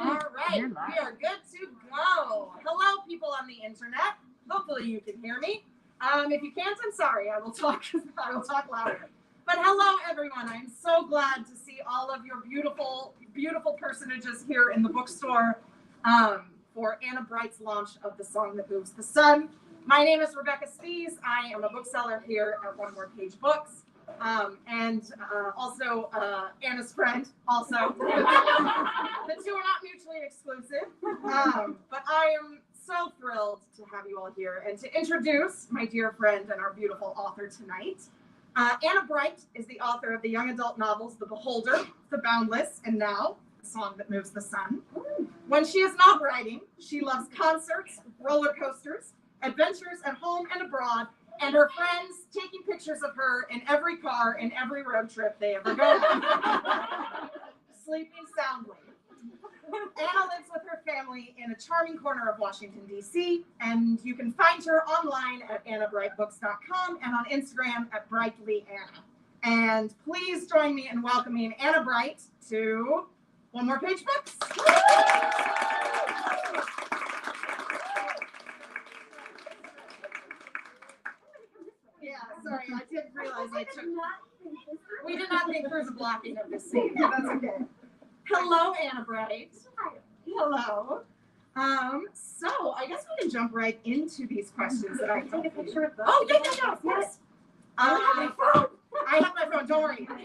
All right, we are good to go. Hello, people on the internet. Hopefully you can hear me. If you can't, I'm sorry. I will talk louder. But hello, everyone. I'm so glad to see all of your beautiful, beautiful personages here in the bookstore for Anna Bright's launch of The Song That Moves the Sun. My name is Rebecca Stees. I am a bookseller here at One More Page Books. And also Anna's friend, also. The two are not mutually exclusive. But I am so thrilled to have you all here and to introduce my dear friend and our beautiful author tonight. Anna Bright is the author of the young adult novels The Beholder, The Boundless, and now The Song That Moves the Sun. When she is not writing, she loves concerts, roller coasters, adventures at home and abroad, and her friends taking pictures of her in every car and every road trip they ever go on. Sleeping soundly. Anna lives with her family in a charming corner of Washington, D.C., and you can find her online at annabrightbooks.com and on Instagram at brightlyAnna. And please join me in welcoming Anna Bright to One More Page Books. Yeah, sorry, I didn't realize we did not think through the blocking of this scene. That's okay. Hello, Anna Bright. Hello. So I guess we can jump right into these questions that I take a picture of. Oh, yeah, of course. I have my phone. Don't worry. I'm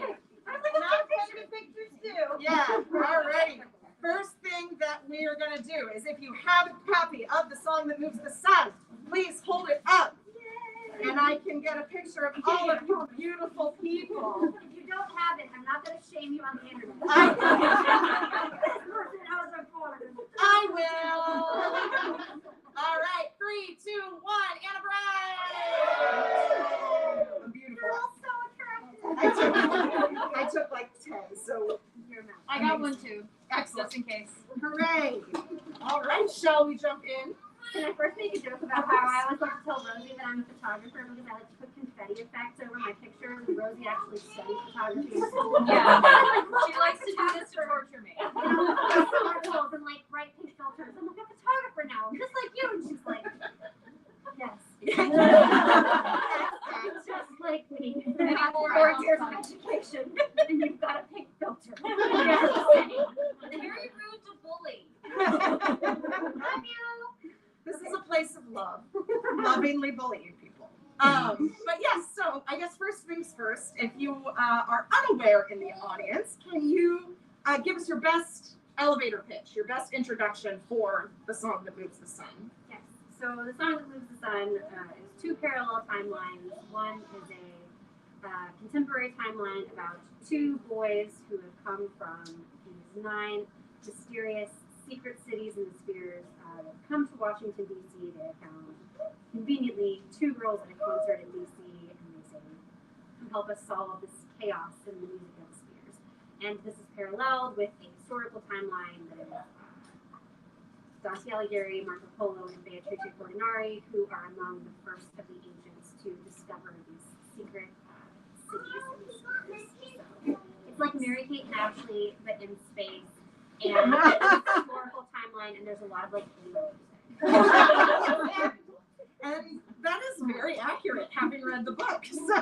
taking pictures too. Yeah. All righty. First thing that we are going to do is, if you have a copy of The Song That Moves the Sun, please hold it up. And I can get a picture of all of you beautiful people. If you don't have it, I'm not going to shame you on the internet. I will. All right, 3, 2, 1. Anna Bright. Beautiful. You're all so attractive. I took like 10, so I got one too. Excellent. Just in case. Hooray. All right, shall we jump in? Can I first make a joke about how I always like to tell Rosie that I'm a photographer because I like to put confetti effects over my pictures, and Rosie actually studied photography in school. Yeah. She likes to do this to torture me. And like bright pink filters. I'm like a photographer now. I'm just like you. And she's like, yes. Just like me. I have 4 years of education, and you've got a pink filter. Very rude to bully. Love you. This is a place of love. Lovingly bullying people. But yes, so I guess first things first, if you are unaware in the audience, can you give us your best elevator pitch, your best introduction for The Song That Moves the Sun? Yes. So The Song That Moves the Sun is 2 parallel timelines. One is a contemporary timeline about 2 boys who have come from these 9 mysterious secret cities and spheres that come to Washington, D.C. They have found conveniently 2 girls at a concert in D.C. and they say, "Come help us solve this chaos in the music of the spheres." And this is paralleled with a historical timeline that is Dante Alighieri, Marco Polo, and Beatrice Portinari, who are among the first of the ancients to discover these secret cities and spheres. So it's like Mary-Kate and Ashley, but in space. And it's a historical timeline, and there's a lot of like And that is very accurate, having read the book. So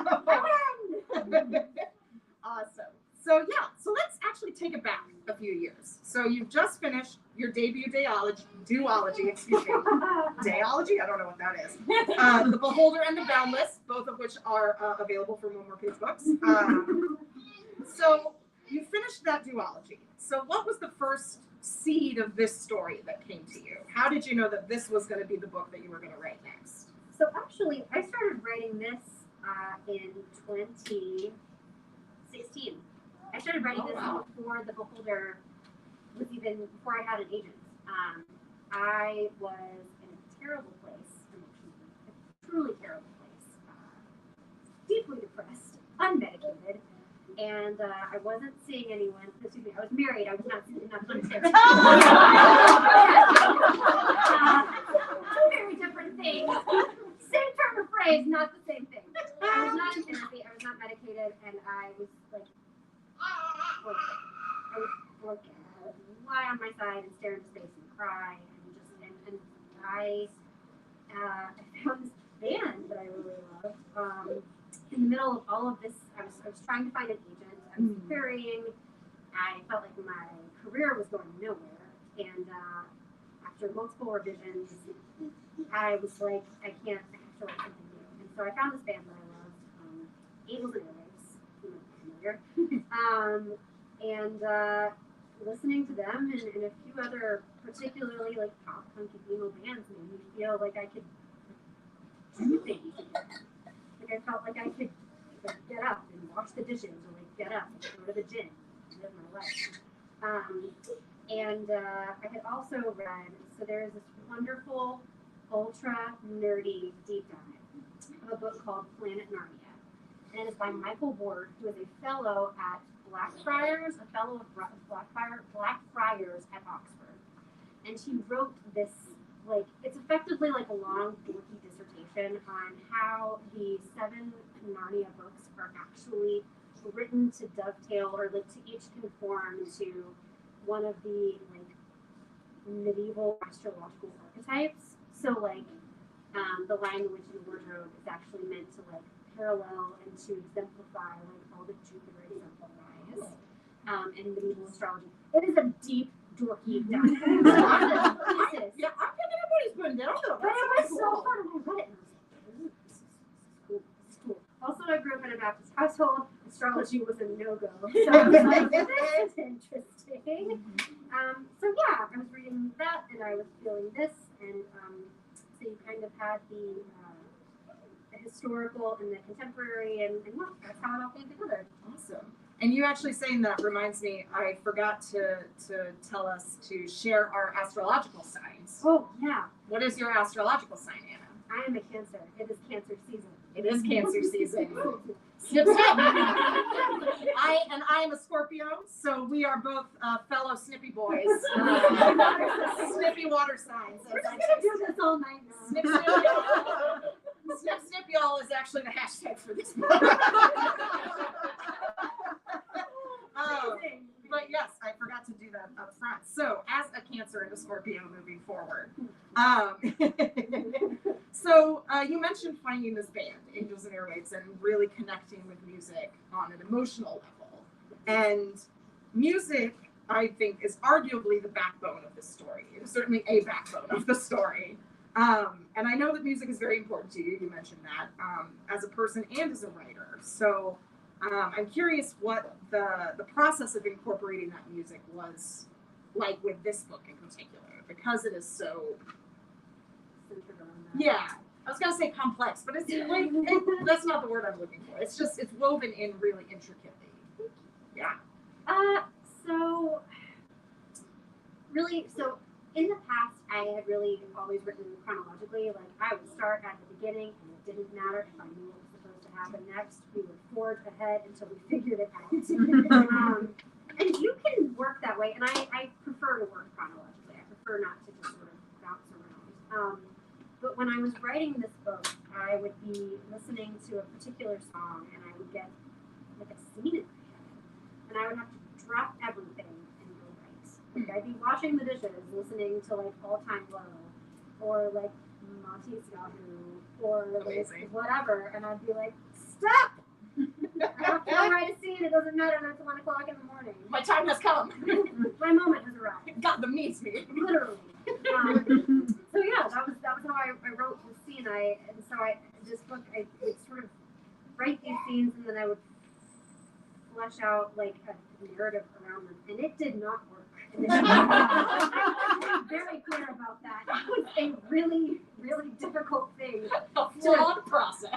awesome. So yeah, so let's actually take it back a few years. So you've just finished your debut duology, excuse me. Dayology? I don't know what that is. The Beholder and The Boundless, both of which are available for One More Page Books. So you finished that duology. So what was the first seed of this story that came to you? How did you know that this was going to be the book that you were going to write next? So actually, I started writing this in 2016. I started writing this before The Beholder was even, before I had an agent. I was in a terrible place emotionally, a truly terrible place, deeply depressed, unmedicated. And I wasn't seeing anyone. Excuse me, I was married. I was not seeing therapy. Two very different things. Same term or phrase, not the same thing. I was not in therapy. I was not medicated, and I was like, broken. I was broken. lie on my side and stare into space and cry and I found this band that I really love. In the middle of all of this, I was trying to find an agent. I was querying. I felt like my career was going nowhere, and after multiple revisions, I was like, I have to write something new. And so I found this band that I loved, Angels and Airwaves, you might be familiar, and listening to them and a few other particularly like pop punky emo bands made me feel like I could do things again. Like I felt like I could like, get up and wash the dishes or like get up and go to the gym and live my life. I had also read, so there is this wonderful ultra nerdy deep dive of a book called Planet Narnia, and it's by Michael Ward, who is a fellow at Blackfriars, a fellow of Blackfriars at Oxford. And he wrote this, like, it's effectively like a long, dorky dissertation on how the 7 Narnia books are actually written to dovetail or like to each conform to one of the like medieval astrological archetypes. So like the Lion, the Witch, and the Wardrobe is actually meant to like parallel and to exemplify like all the Jupiter exemplifies in medieval astrology. It is a deep, dorky dive. Yeah, I'm picking up what he's putting down though. But it was so fun, and I read it, and I was like, this is cool. This is cool. Also, I grew up in a Baptist household. Astrology was a no-go. So I was like, this is interesting. So yeah, I was reading that, and I was feeling this, and so you kind of had the historical and the contemporary, and yeah, that's how it all came together. Awesome. And you actually saying that reminds me, I forgot to tell us to share our astrological signs. Oh, yeah. What is your astrological sign, Anna? I am a Cancer. It is Cancer season. It is Cancer season. Snip, snip. I am a Scorpio, so we are both fellow snippy boys. Snippy water signs. We're just going to do this all night now. Snip, snip, y'all. Snip, snip, y'all is actually the hashtag for this book. But yes, I forgot to do that up front. So, as a Cancer and a Scorpio moving forward. So, you mentioned finding this band, Angels and Airwaves, and really connecting with music on an emotional level. And music, I think, is arguably the backbone of this story. It is certainly a backbone of the story. And I know that music is very important to you. You mentioned that as a person and as a writer. So, I'm curious what the process of incorporating that music was like with this book in particular, because it is so, yeah, I was going to say complex, but it's like, that's not the word I'm looking for. It's just, it's woven in really intricately. Yeah. So in the past, I had really always written chronologically. Like, I would start at the beginning, and it didn't matter if I knew what was supposed to happen next. We would forge ahead until we figured it out. And you can work that way, and I prefer to work chronologically. I prefer not to just sort of bounce around. But when I was writing this book, I would be listening to a particular song, and I would get like a scene in my head, and I would have to drop everything and go write. Like, I'd be washing the dishes, listening to like All Time Low, or like Monty Yahoo, or like whatever, and I'd be like, stop! I have to go write a scene. It doesn't matter if it's 1 o'clock in the morning. My time has come. My moment has arrived. God, the needs me. Literally. So yeah, that was how I wrote the scene. This book, I would sort of write these scenes, and then I would flesh out like a narrative around them, and it did not work. I'm very clear about that. It was a really, really difficult thing. A flawed process.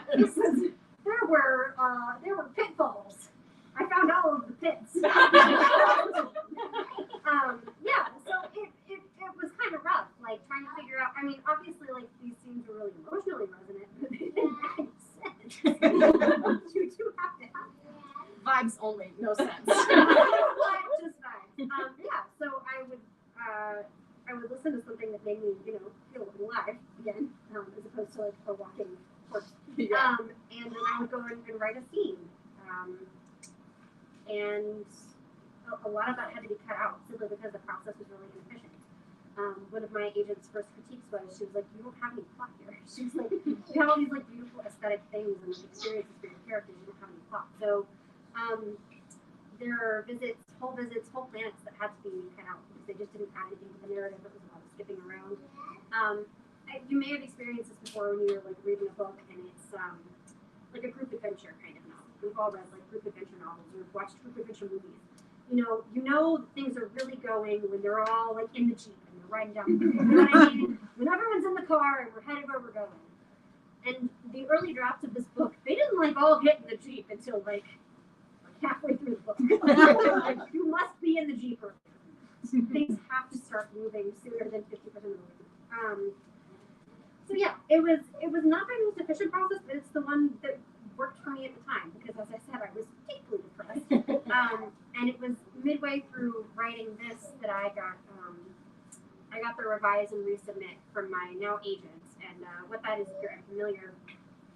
There were pitfalls. I found all of the pits. Yeah, so it was kind of rough, like trying to figure out. I mean, obviously, like these scenes were really emotionally resonant, but they didn't make sense. You do have to have Vibes only, no sense. just vibes. Yeah, so I would listen to something that made me, feel alive again, as opposed to like a walking horse. Yeah. And then I would go and write a scene. And a lot of that had to be cut out simply because the process was really inefficient. One of my agent's first critiques was, she was like, you don't have any plot here. She was like, you have all these like beautiful aesthetic things and like experiences for your characters, you don't have any plot. So there are whole planets that had to be cut out because they just didn't add anything to the narrative. It was a lot of skipping around. You may have experienced this before when you're like reading a book and it's like a group adventure kind of novel. We've all read like group adventure novels or watched group adventure movies. You know things are really going when they're all like in the Jeep and they're riding down the road. You know what I mean? When everyone's in the car and we're headed where we're going. And the early drafts of this book, they didn't like all get in the Jeep until like halfway through the book. Like, you must be in the Jeep earlier. Things have to start moving sooner than 50% of the way. So yeah, it was not my most efficient process, but it's the one that worked for me at the time because, as I said, I was deeply depressed. And it was midway through writing this that I got the revise and resubmit from my now agent. And what that is, if you're unfamiliar,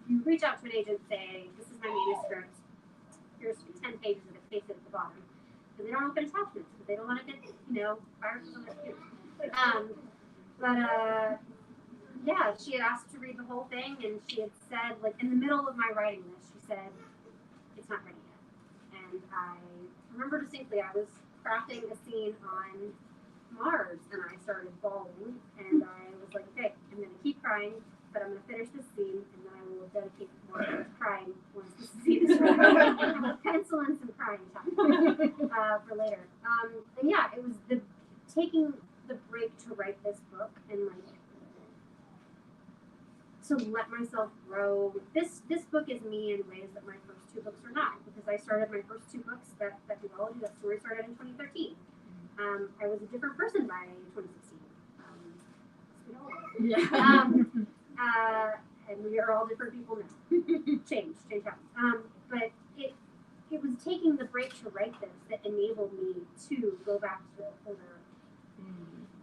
you reach out to an agent, say, this is my manuscript. Here's 10 pages of it pasted at the bottom. Because they don't open attachments, because they don't want to get, viruses on their computers. Yeah, she had asked to read the whole thing, and she had said, like, in the middle of my writing this, she said, it's not ready yet. And I remember distinctly, I was crafting a scene on Mars, and I started bawling, and I was like, okay, I'm going to keep crying, but I'm going to finish this scene, and then I will dedicate more to crying once this scene is ready. Pencil in some crying time for later. And yeah, it was taking the break to write this book, and like, to let myself grow. This book is me in ways that my first two books are not, because I started my first two books, that duology, that story started in 2013. I was a different person by 2016. And we are all different people now. Change happens. But it was taking the break to write this that enabled me to go back to the folder,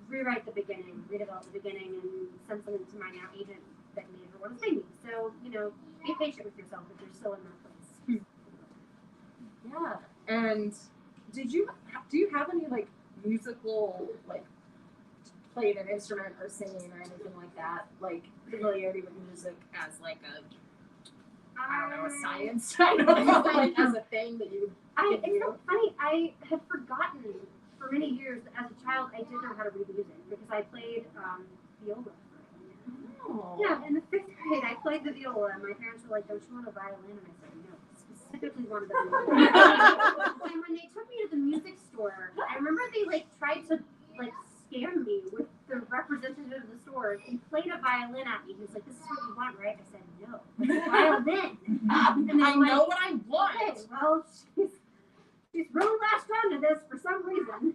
rewrite the beginning, redevelop the beginning, and send something to my now agent that made her want to pay me. So, be patient with yourself if you're still in that place. Yeah. And do you have any like musical, like played an instrument or singing or anything like that? Like familiarity with music as like a science? I don't know, like as a thing that you it's so funny. I had forgotten for many years that as a child I did know how to read music because I played viola. Oh. Yeah, in the 5th grade, I played the viola, and my parents were like, don't you want a violin? And I said, no, specifically wanted the viola. And when they took me to the music store, I remember they, tried to, scare me with the representative of the store. He played a violin at me. He was like, this is what you want, right? I said, no, it's a violin. And I know what I want. Okay, well, she's really latched onto this for some reason.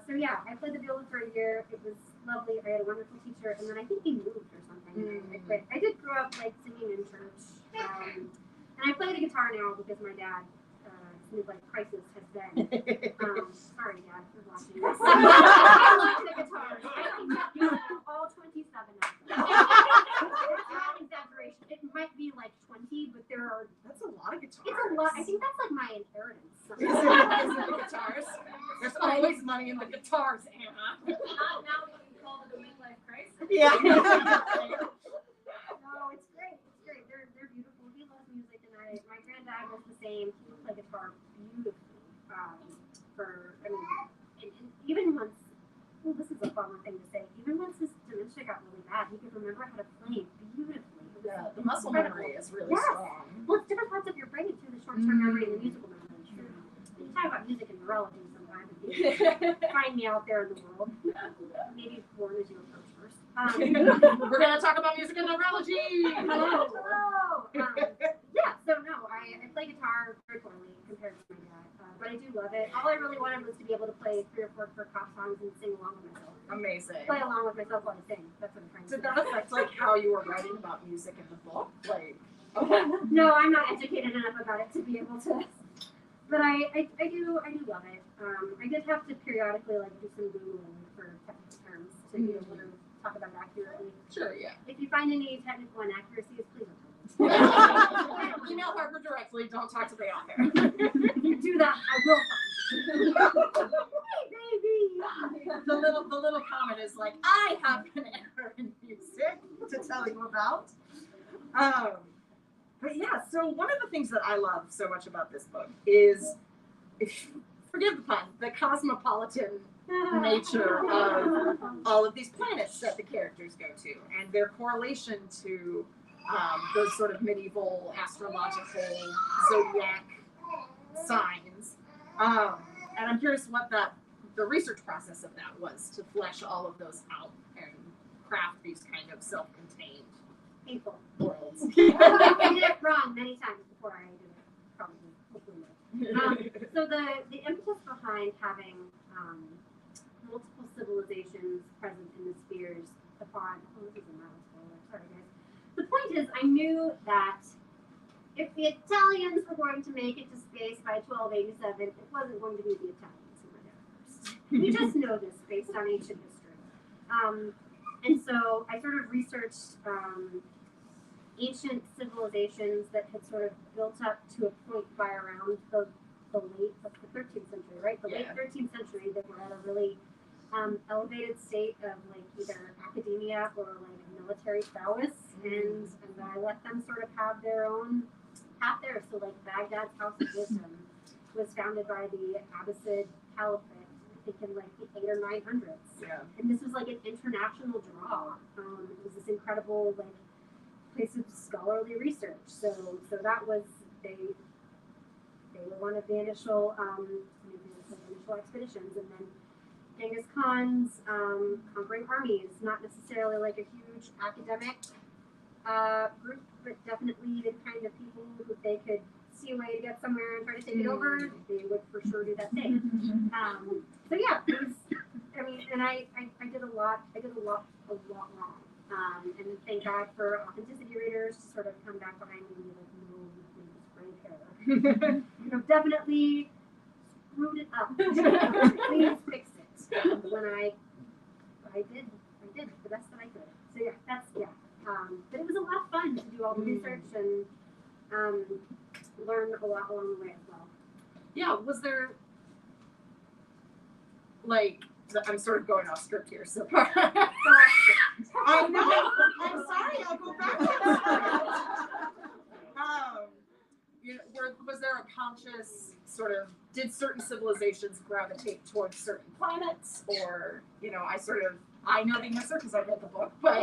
So yeah, I played the viola for a year. It was lovely. I had a wonderful teacher, and then I think he moved or something. I quit. I did grow up singing in church, and I play the guitar now because my dad, his midlife crisis has been. Sorry, Dad, for watching this. I love the guitar. I think all 27 of them. It's not an exaggeration. It might be 20, but there are. That's a lot of guitars. It's a lot. I think that's my inheritance. Is it guitars? There's always money in the guitars, Anna. Not now that you call it a midlife crisis. Yeah. No, it's great. It's great. They're beautiful. He loves music, and my granddad was the same. He would play guitar beautifully. Even once. Well, this is a fun thing to say. Even once his dementia got really bad, he could remember how to play beautifully. Yeah, the muscle memory is really strong. Well, it's different parts of your brain too, the short-term memory and the musical memory. You talk about music and neurology sometime. If you find me out there in the world. Maybe born as you approach first. We're going to talk about music and neurology. Hello. Yeah, so no, I play guitar very poorly compared to my dad. But I do love it. All I really wanted was to be able to play 3 or 4 cop songs and sing along with myself. Amazing. Play along with myself while I sing. That's what I'm trying to Did say. that affect how you were writing about music in the book? No, I'm not educated enough about it to be able to. But I do love it. I did have to periodically do some Googling for technical terms to be able to talk about it accurately. Sure, yeah. If you find any technical inaccuracies, please don't. Email Harper directly. Don't talk to the author. If you do that, I will The little comment is like, I have an error in music to tell you about. But yeah, so one of the things that I love so much about this book is, forgive the pun, the cosmopolitan nature of all of these planets that the characters go to and their correlation to those sort of medieval astrological zodiac signs. And I'm curious what the research process of that was to flesh all of those out and craft these kind of self-contained Painful. worlds. I did it wrong many times before I did it, probably, hopefully not. So the impetus behind having multiple civilizations present in the spheres upon, this is a mouse spoiler, sorry guys. The point is, I knew that if the Italians were going to make it to space by 1287, it wasn't going to be the Italians who were there first. We just know this based on ancient history. And so I sort of researched ancient civilizations that had sort of built up to a point by around the late, the 13th century, right? The late 13th century, that were at a really elevated state of like either academia or like military prowess, and I let them sort of have their own path there. So like Baghdad's House of Wisdom was founded by the Abbasid Caliphate, I think in like the 800s or 900s. Yeah. And this was like an international draw. It was this incredible like place of scholarly research. So that was they were one of the initial initial expeditions, and then Genghis Khan's conquering armies, not necessarily like a huge academic group, but definitely the kind of people who they could see a way to get somewhere and try to take it over, they would for sure do that thing. So yeah, it was, I mean, and I did a lot wrong. And thank God for authenticity readers to sort of come back behind me and be like, no, you made this great error. You know, definitely screwed it up. Please fix it. And when I did the best that I could. So yeah, but it was a lot of fun to do all the research and learn a lot along the way as well. Yeah, was there like, I'm sort of going off script here so far. I know. I'm sorry. I'll go back to script. Was there a conscious sort of, did certain civilizations gravitate towards certain planets, or I know the answer because I read the book, but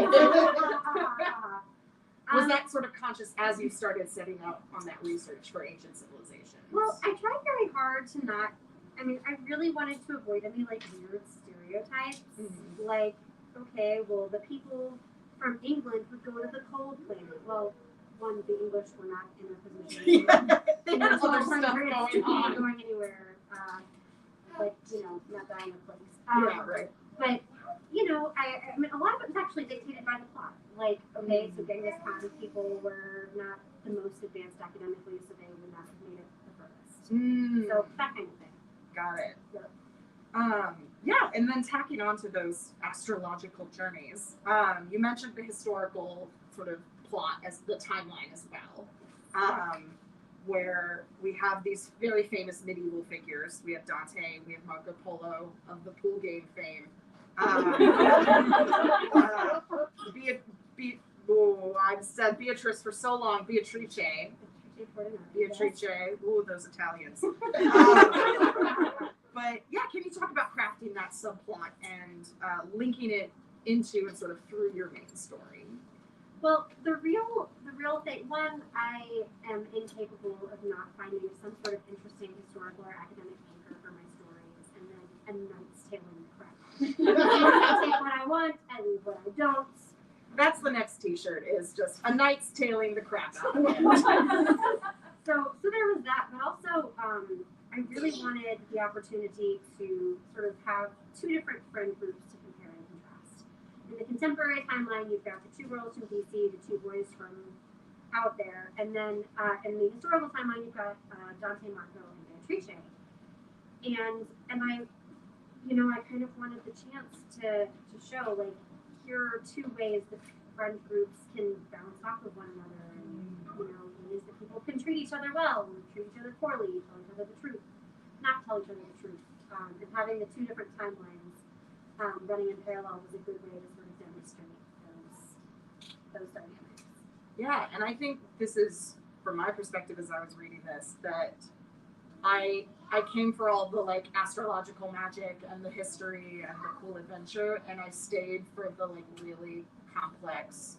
was that sort of conscious as you started setting out on that research for ancient civilizations? Well, I tried very hard to not. I mean, I really wanted to avoid any like weird stereotypes. Mm-hmm. Like, okay, well, the people from England would go to the cold planet. Well, one, the English were not in a position. They had other stuff going anywhere. Like, not dying of plagues. Yeah, right. But I mean, a lot of it was actually dictated by the plot. Like, okay, so Genghis Khan's people were not the most advanced academically, so they would not have made it the furthest. So that kind of thing. Got it. Yep. Yeah, and then tacking on to those astrological journeys, you mentioned the historical sort of plot as the timeline as well, where we have these very famous medieval figures. We have Dante, we have Marco Polo of the pool game fame. I've said Beatrice for so long, Beatrice. Ooh, those Italians. But yeah, can you talk about crafting that subplot and linking it into and sort of through your main story? Well, the real thing, one, I am incapable of not finding some sort of interesting historical or academic anchor for my stories, and then a knight's tailing the crap. I take what I want, I leave what I don't. That's the next T-shirt, is just a knight's tailing the crap out of it. So there was that, but also I really wanted the opportunity to sort of have two different friend groups to compare and contrast. In the contemporary timeline, you've got the two girls from DC, the two boys from out there, and then in the historical timeline, you've got Dante, Marco, and Beatrice. And I kind of wanted the chance to show, like, here are two ways that friend groups can bounce off of one another, and ways that people can treat each other well and treat each other poorly, tell each other the truth. not tell each other the truth. And having the two different timelines running in parallel was a good way to sort of demonstrate those dynamics. Yeah, and I think this is, from my perspective as I was reading this, that I came for all the like astrological magic and the history and the cool adventure, and I stayed for the like really complex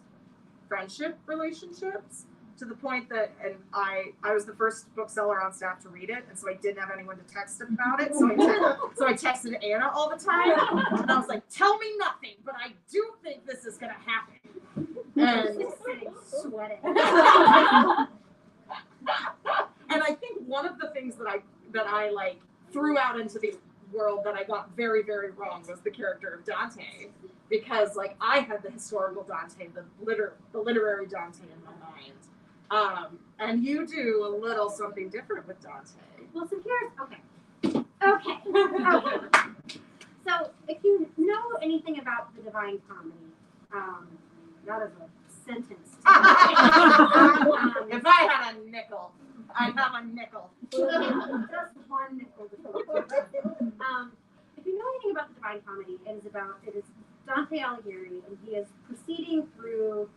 friendship relationships, to the point that, and I was the first bookseller on staff to read it, and so I didn't have anyone to text about it, so I texted Anna all the time, and I was like, tell me nothing, but I do think this is gonna happen. And Just sitting sweating. And I think one of the things that I like threw out into the world that I got very, very wrong was the character of Dante, because like I had the historical Dante, the literary Dante in my mind, and you do a little something different with Dante. Well, so here's okay. So if you know anything about the Divine Comedy, that is a sentence. If I had a nickel, I'd have a nickel. Just one nickel. If you know anything about the Divine Comedy, it is Dante Alighieri, and he is proceeding through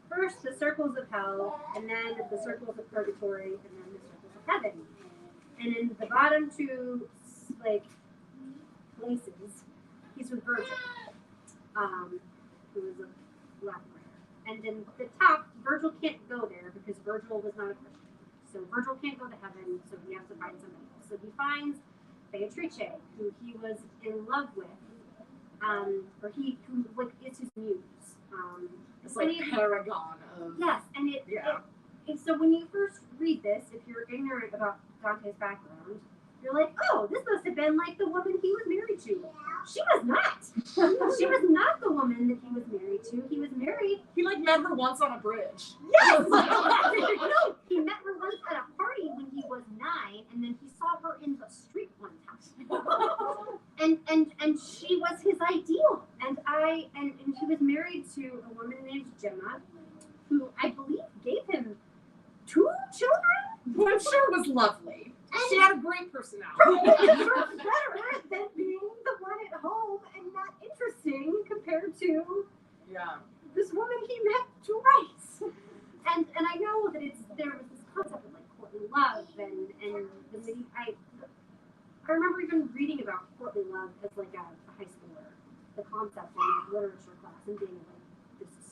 first the circles of hell, and then the circles of purgatory, and then the circles of heaven. And in the bottom two like places, he's with Virgil, who is a Latin writer. And in the top, Virgil can't go there because Virgil was not a Christian. So Virgil can't go to heaven, so he has to find somebody else. So he finds Beatrice, who he was in love with, or who like is his muse. It's like paragon of. Yes, and so when you first read this, if you're ignorant about Dante's background, you're like, oh, this must have been like the woman he was married to. She was not. She was not the woman that he was married to. He was married. He like met her once on a bridge. Yes. No, he met her once at a party when he was 9, and then he saw her in the street one time. and she was his ideal. And he was married to a woman named Gemma, who I believe gave him 2 children. Who I'm sure was lovely. And she had a great personality. Better than being the one at home and not interesting compared to this woman he met twice. And I know that there was this concept of like courtly love and I remember even reading about courtly love as like a high schooler, the concept in like literature class, and being like, this is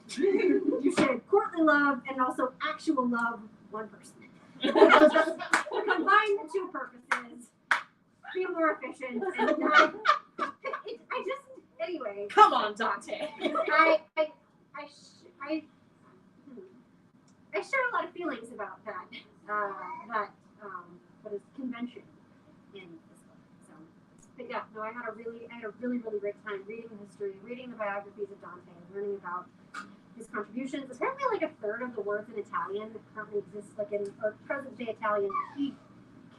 stupid. You said courtly love and also actual love, one person. Combine the 2 purposes, be more efficient, and anyway. Come on, Dante. I share a lot of feelings about that what is convention in this book. So, but yeah, no, I had a really, really great time reading the history, reading the biographies of Dante, learning about his contributions. Apparently, like a third of the words in Italian that currently exist, like in present-day Italian, he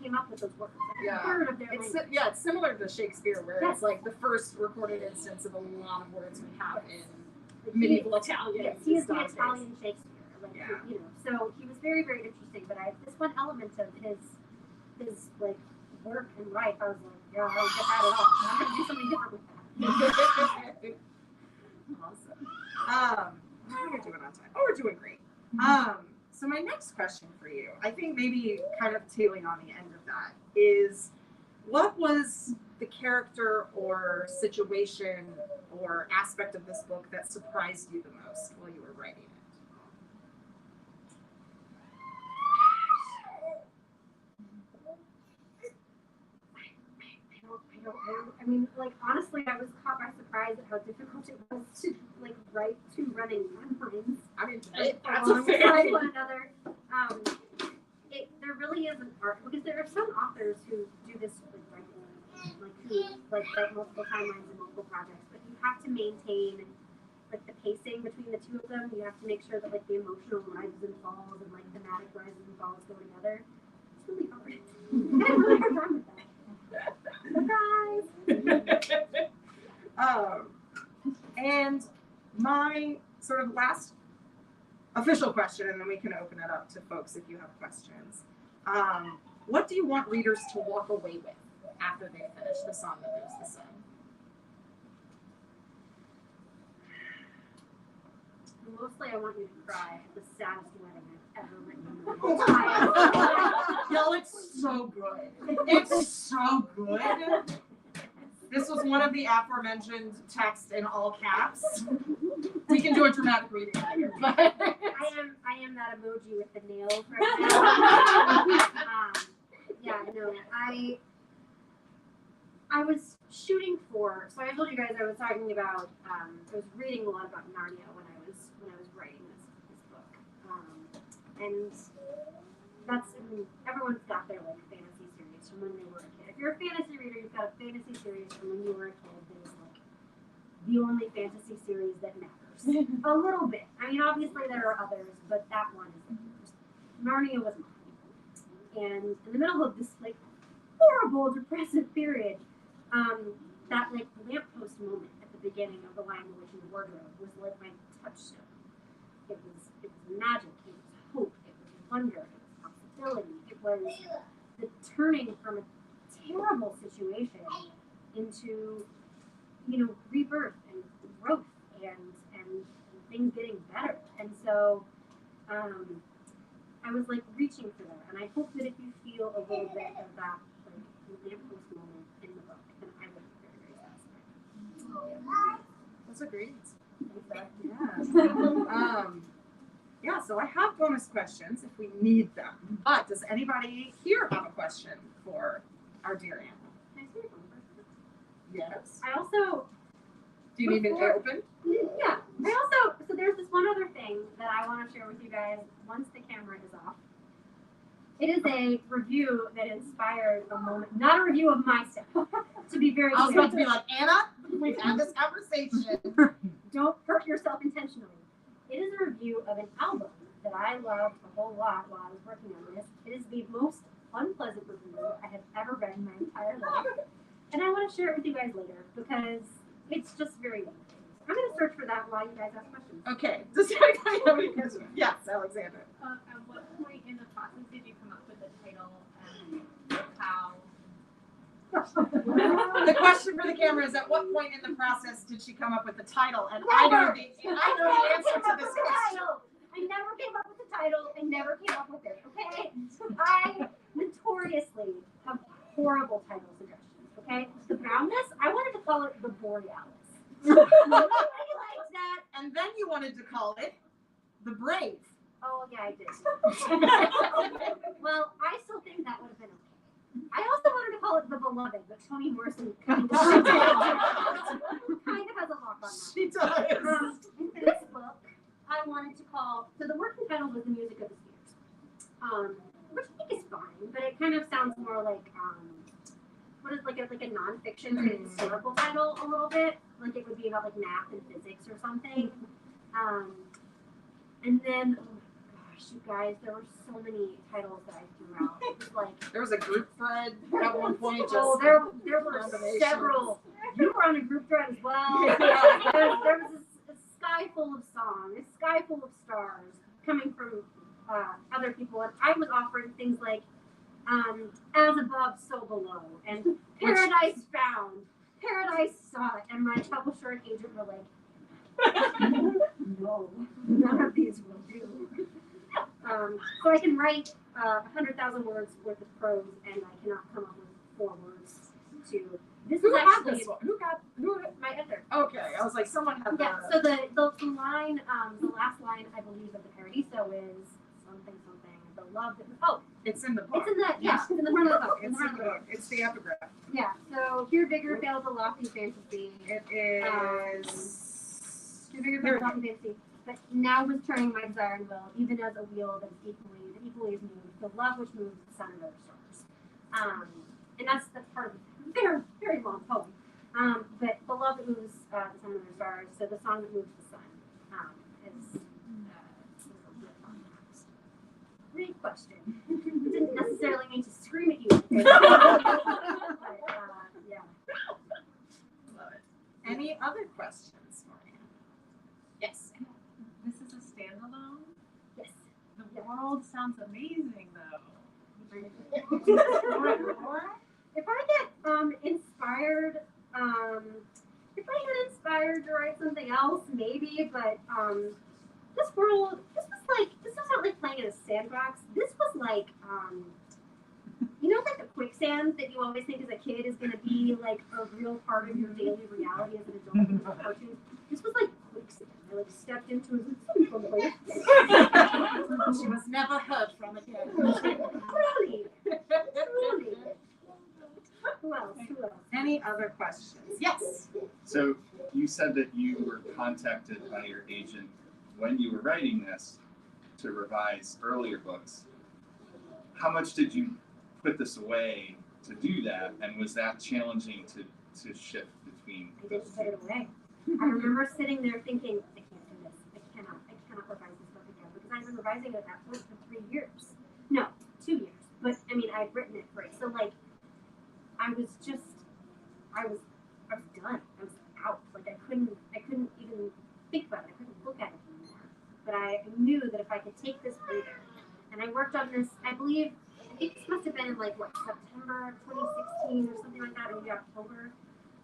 came up with those words. Like a third of their language. It's similar to Shakespeare, where it's like the first recorded instance of a lot of words we have in medieval Italian. Yes, he is the Italian Shakespeare. Like, you know, so he was very, very interesting. But this one element of his like work and life, I was like, yeah, I don't get that at all. I'm going to do something different with that. Awesome. How are we doing on time? Oh, we're doing great. So my next question for you, I think maybe kind of tailing on the end of that, is what was the character or situation or aspect of this book that surprised you the most while you were writing it? I mean, like, honestly, I was caught by surprise at how difficult it was to, like, write 2 running timelines. I mean, that's alongside one another. There really is an art, because there are some authors who do this like regularly, like who write multiple timelines and multiple projects, but you have to maintain like the pacing between the 2 of them. You have to make sure that like the emotional rises and falls and like thematic rises and falls go together. It's really hard. I had a really hard time with that. Surprise! And my sort of last official question, and then we can open it up to folks if you have questions. What do you want readers to walk away with after they finish The Song That Moves the Sun? Mostly, I want you to cry at the saddest wedding I've ever written in my entire life. Y'all, it's so good. It's so good. This was one of the aforementioned texts in all caps. We can do a dramatic reading later, but I am that emoji with the nails right now. Yeah, no, I was shooting for. So I told you guys I was talking about. I was reading a lot about Narnia when I was writing this book, and that's everyone's got their like fantasy series from when they were a kid. If you're a fantasy reader, you've got a fantasy series from when you were a kid that is like the only fantasy series that matters. A little bit. I mean, obviously there are others, but that one is yours. Narnia was mine. And in the middle of this like horrible depressive period, that like lamppost moment at the beginning of The Lion, the Witch, and the Wardrobe was like my touchstone. It was magic. It was hope. It was wonder. It was possibility. It was the turning from a terrible situation into, rebirth and growth and things getting better. And so I was like reaching for that. And I hope that if you feel a little bit of that like lamppost moment in the book, then I would be very, very satisfied. that's a great. Yeah. Yeah, so I have bonus questions if we need them. But does anybody here have a question for our dear Anna? Can I say one person? Yes. I also, Do you need me to open? yeah. So there's this one other thing that I want to share with you guys once the camera is off. It is a review that inspired a moment, not a review of my stuff, to be very I was clear. about to be like, Anna, we've had this conversation. Don't hurt yourself intentionally. It is a review of an album that I loved a whole lot while I was working on this. It is the most unpleasant review I have ever read in my entire life. And I want to share it with you guys later because it's just very wonderful. I'm going to search for that while you guys ask questions. Okay. Does anybody have any questions? Yes, Alexandra. At what point in the process did you come up with the title and how? The question for the camera is, at what point in the process did she come up with the title? And I know the answer to this question. I never came up with the title. I never came up with it, okay? I notoriously have horrible title suggestions, okay? The brownness, I wanted to call it the Borealis. Nobody liked that. And then you wanted to call it The Brave. Oh, yeah, I did. Well, I still think that would have been okay. I also wanted to call it The Beloved, but Toni Morrison kind of has a lock on that. She does. In this book, I wanted to call, so the working title was The Music of the Spheres, which I think is fine, but it kind of sounds more like, what is like a nonfiction kind of historical title a little bit, like it would be about like math and physics or something. And then, oh my gosh, you guys, there were so many titles that I threw out. It was like, There was a group thread at one point. Just there were combinations. several. You were on a group thread as well. Yeah. There was a sky full of songs, a sky full of stars coming from other people, and I was offering things like As Above, So Below, and Paradise Found, Paradise Sought, and my publisher and agent were like, no, none of these will do. So I can write 100,000 words worth of prose, and I cannot come up with 4 words to. This Who is had actually this one? my editor. Okay, I was like, someone had Yeah. that. So the line, the last line, I believe, of the Paradiso is something. The love that. Oh, It's in the book. it's in the it's in the front of the book. It's in the book. It's the epigraph. Yeah. So here, bigger fails a lofty fantasy. It is. Here, bigger fails a lofty fantasy. But now was turning my desire and will, even as a wheel that is equally as moved, the love which moves the sun and other stars. And that's part of a very, very long poem. But the love that moves the sun and other stars, so the song that moves the sun, is a riff on that. Great question. Didn't necessarily mean to scream at you. But, yeah. Love it. Any other questions, Maria? Yes. This is a standalone? Yes. The world sounds amazing, though. If I get inspired, if I get inspired to write something else, maybe, but this was not like playing in a sandbox. This was like, you know, like the quicksand that you always think as a kid is going to be like a real part of your daily reality as an adult in the cartoon. This was like quicksand. I like stepped into it. She was never heard from again. Truly. Who else? Any other questions? Yes. So you said that you were contacted by your agent when you were writing this to revise earlier books. How much did you put this away to do that, and was that challenging to shift between I those just put two? it away. I remember sitting there thinking, I can't do this. I cannot revise this book again, because I've been revising it at that point for 3 years. No, 2 years. But I mean, I've written it for it. So like, I was done. I was out. Like I couldn't even think about it. I couldn't look at it anymore. But I knew that if I could take this breather, and I worked on this, I think this must have been in like September 2016 or something like that, or maybe October.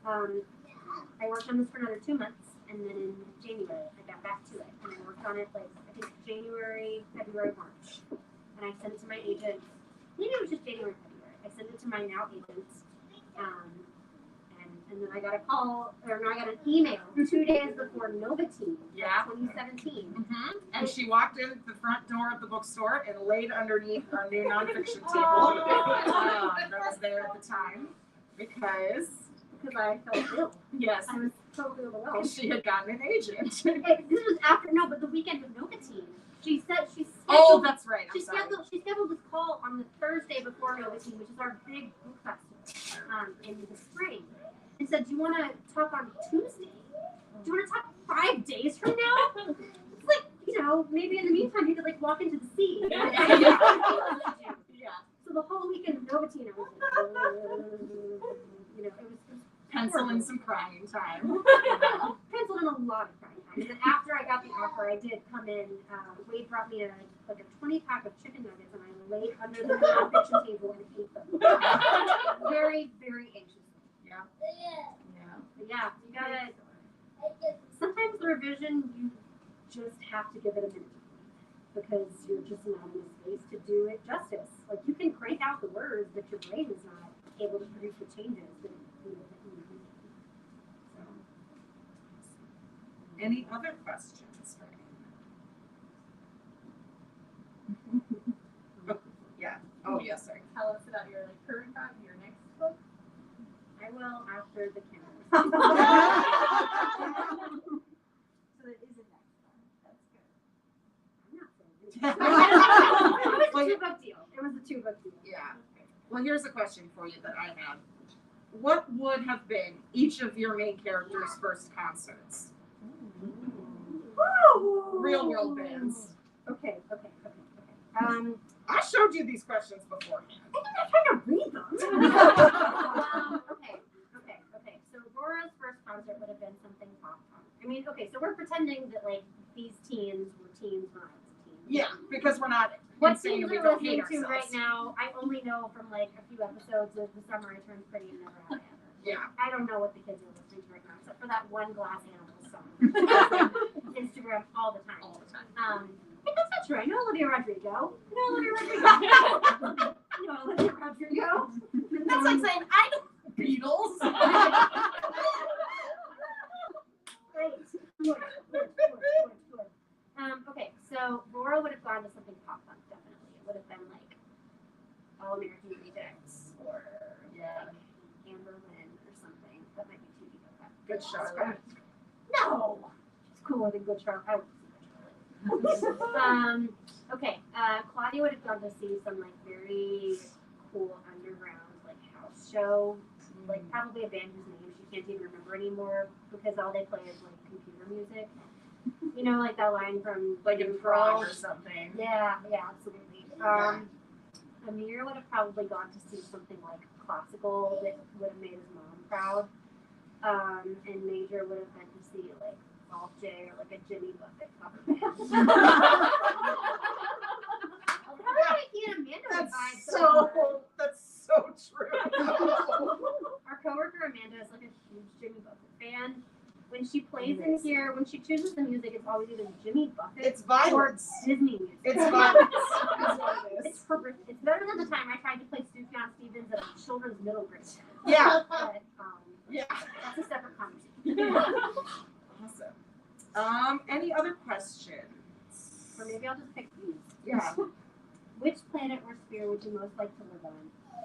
I worked on this for another 2 months, and then in January I got back to it, and I worked on it like I think January, February, March, and I sent it to my agent. Maybe it was just January, February. I sent it to my now agent, and then I got I got an email 2 days before Novatine, 2017. Mm-hmm. And she walked in the front door of the bookstore and laid underneath our new nonfiction table that was there at the time because I felt ill. Yes, I was totally overwhelmed. she had gotten an agent. This was but the weekend of Novatine. She said she scheduled. Oh, that's right. She scheduled this call on the Thursday before Novatine, which is our big book festival in the spring, and said, "Do you want to talk on Tuesday? Do you want to talk 5 days from now?" It's like, maybe in the meantime you could like walk into the sea. Yeah. So the whole weekend of Novatine, I was like, it was Pencil in some crying time. Penciled in a lot of crying time. And then after I got the offer, I did come in. Wade brought me a 20-pack of chicken nuggets, and I laid under the nonfiction table and ate them. Very, very anxious. Yeah. But yeah, you gotta. Sometimes the revision, you just have to give it a minute because you're just not in the space to do it justice. Like you can crank out the words, but your brain is not able to produce the changes that you need. So. Any other questions for me? Yeah. Oh, yes, sorry. Tell us about your current book, your next book. I will after the camera. So it is a next one. That's good. I'm not saying it was a 2-book deal. It was a 2-book deal. Yeah. Well, here's a question for you that I have. What would have been each of your main characters' first concerts? Real world bands. Okay. I showed you these questions beforehand. I'm trying to read them. Okay. So Aurora's first concert would have been something pop punk. I mean, okay, so we're pretending that like these teens were teens when I was a teen. Yeah, because we're not What insane teens and we are don't hate listening to ourselves. right now, I only know from like a few episodes of The Summer I Turned Pretty and Never Have I Ever. Yeah. I don't know what the kids are listening to right now, except for that one Glass Animals song. Instagram all the time. I think that's not true. I know Olivia Rodrigo. That's like saying, I know Beatles. Great. Okay, so Laura would have gone to something pop punk, definitely. It would have been like All American Rejects or Amber Lynn or something. That might be too deep of that. Good Charlotte. No! She's cooler than Good Charlotte. I would see Good Charlotte. Okay, Claudia would have gone to see some like very cool underground like house show. Like probably a band whose name she can't even remember anymore because all they play is like computer music. You know, like that line from Like in Frog or something. Yeah, absolutely. Amir would have probably gone to see something like classical that would have made his mom proud. And Major would have been to see like Alt J or like a Jimmy Buffett cover band. He me and Amanda would That's vibe so true. Our coworker Amanda is like a huge Jimmy Buffett fan. When she plays in here, when she chooses the music, it's always either Jimmy Buffett It's or violence. Disney music. It's violence. That's what it It's is. horrific. It's better than the time I tried to play Sufjan Stevens at a children's middle grade. Yeah. But, Yeah. that's a separate conversation. Awesome. Any other questions? Or maybe I'll just pick these. Yeah. Which planet or sphere would you most like to live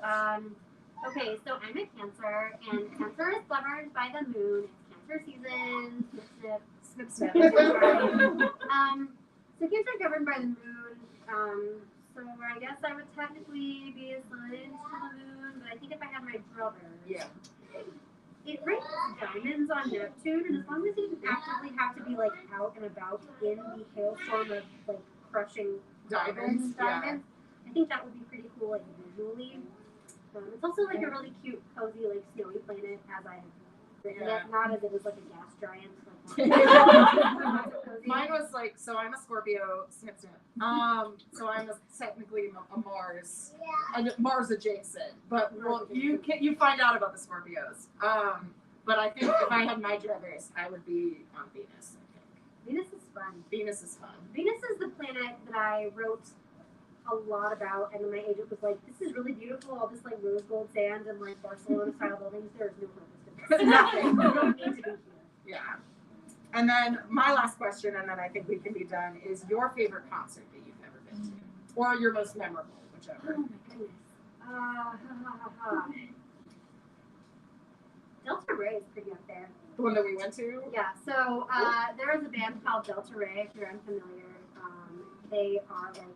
on? Okay, so I'm a Cancer, and Cancer is governed by the moon. It's Cancer season. Snip, snip. Snip, snip. So Cancer is governed by the moon. So I guess I would technically be assigned to the moon, but I think if I had my brother, Yeah. it rains diamonds on Neptune, and as long as he doesn't actively have to be like out and about in the hailstorm of like crushing Diamonds. diamonds, I think that would be pretty cool, like visually. It's also like a really cute, cozy, like snowy planet, as I have written it, not as it is like a gas giant. Like, Mine was like, so I'm a Scorpio, snip snip. So I'm technically a Mars, Mars adjacent. But well, you find out about the Scorpios. But I think if I had my druthers, I would be on Venus. I think Venus is fun. Venus is fun. Venus is the planet that I wrote a lot about, and then my agent was like, "This is really beautiful, all this like rose gold sand and like Barcelona style buildings. There's no purpose to this. Nothing. You don't need to be here." Yeah. And then my last question, and then I think we can be done, is your favorite concert that you've ever been to, or your most memorable, whichever. Oh my goodness. Delta Ray is pretty up there. The one that we went to. Yeah. So there is a band called Delta Ray. If you're unfamiliar, they are like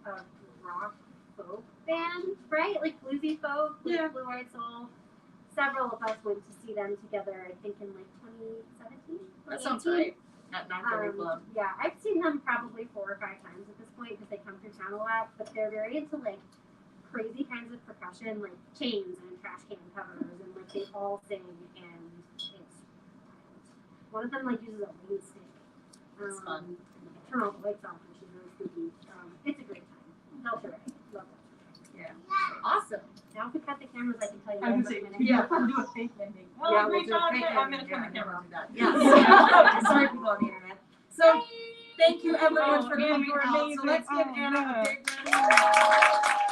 a rock folk band, right? Like bluesy folk, like Yeah. Blue Eyed Soul. Several of us went to see them together, I think in like 2017. That sounds 2018. right. At 9:30 Club. Yeah, I've seen them probably 4 or 5 times at this point because they come through town a lot, but they're very into like crazy kinds of percussion, like chains and trash can covers, and like they all sing, and it's wild. One of them like uses a wing stick. It's fun. And, like, turn all the lights off, and she's really spooky. It's a great time. Delta Ray. Love that. Yeah. Awesome. Now if we cut the cameras, I can tell you. I was guys gonna in a say, minute. Yeah. we'll do a fake ending. Oh, Yeah, we'll great do a job. fake I'm ending. gonna turn the Yeah, camera on. Yes. Sorry, people on the internet. So, thank you everyone Oh, for Anna, coming you were out. So amazing. let's give Oh, Anna a yeah. big round of applause.